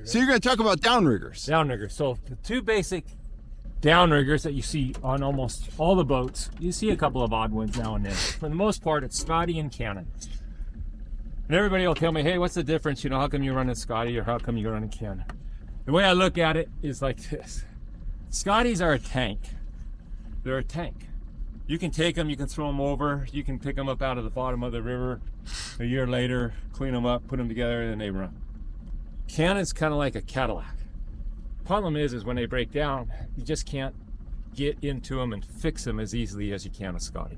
So you're going to talk about downriggers. Downriggers. So the two basic downriggers that you see on almost all the boats. You see a couple of odd ones now and then. For the most part, it's Scotty and Cannon. And everybody will tell me, hey, what's the difference? You know, how come you run a Scotty or how come you run a Cannon? The way I look at it is like this. Scotties are a tank. They're a tank. You can take them, you can throw them over, you can pick them up out of the bottom of the river a year later, clean them up, put them together, and they run. Cannon's kind of like a Cadillac. Problem is when they break down, you just can't get into them and fix them as easily as you can a Scotty.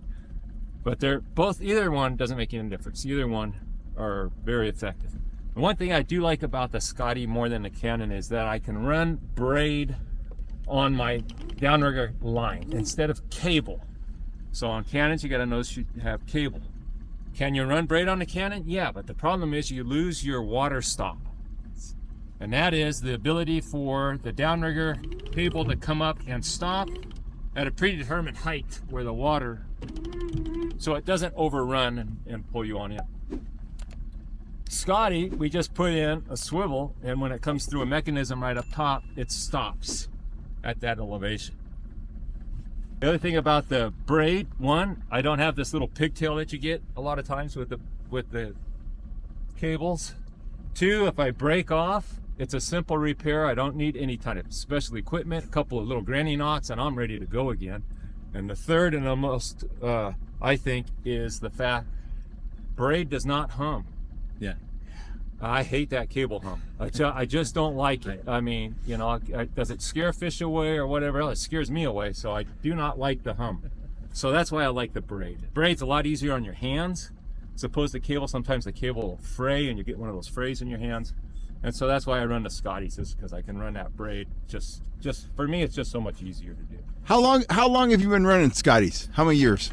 But they're both, either one doesn't make any difference. Either one are very effective. The one thing I do like about the Scotty more than the Cannon is that I can run braid on my downrigger line instead of cable. So on Cannons, you gotta notice you have cable. Can you run braid on the Cannon? Yeah, but the problem is you lose your water stop. And that is the ability for the downrigger cable to come up and stop at a predetermined height where the water, so it doesn't overrun and pull you on in. Scotty, we just put in a swivel, and when it comes through a mechanism right up top, it stops at that elevation. The other thing about the braid, one, I don't have this little pigtail that you get a lot of times with the cables. Two, if I break off, it's a simple repair. I don't need any kind of special equipment, a couple of little granny knots, and I'm ready to go again. And the third and the most, I think, is the fact braid does not hum. Yeah. I hate that cable hum. I just don't like it. I mean, you know, does it scare fish away or whatever else? It scares me away, so I do not like the hum. So that's why I like the braid. Braid's a lot easier on your hands as opposed to cable. Sometimes the cable will fray and you get one of those frays in your hands. And so that's why I run the Scotties, is because I can run that braid. Just for me, it's just so much easier to do. How long have you been running Scotties? How many years?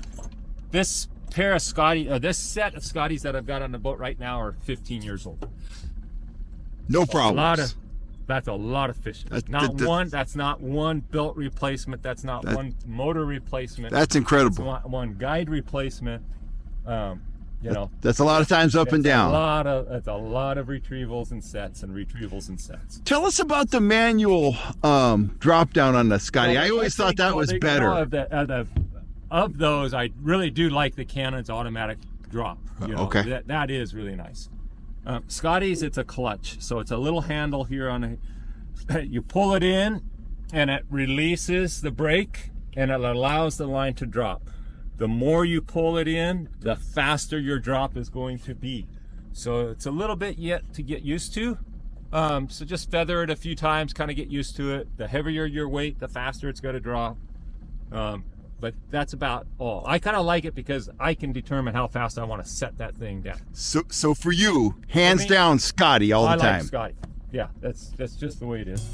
This pair of Scotty, this set of Scotties that I've got on the boat right now are 15 years old. No problem. That's a lot of fishing. That's not one belt replacement. That's not one motor replacement. That's incredible. That's one guide replacement. You know, that's a lot of times up and down. It's a lot of retrievals and sets and retrievals and sets. Tell us about the manual drop down on the Scotty. Well, I always thought that was better. Of those, I really do like the Cannon's automatic drop. You know, okay. That is really nice. Scotty's, it's a clutch, so it's a little handle here on you pull it in and it releases the brake and it allows the line to drop. The more you pull it in, the faster your drop is going to be. So it's a little bit yet to get used to. So just feather it a few times, kind of get used to it. The heavier your weight, the faster it's going to drop. But that's about all. I kind of like it because I can determine how fast I want to set that thing down. So for you, hands down Scotty all the time. I like Scotty. Yeah, that's just the way it is.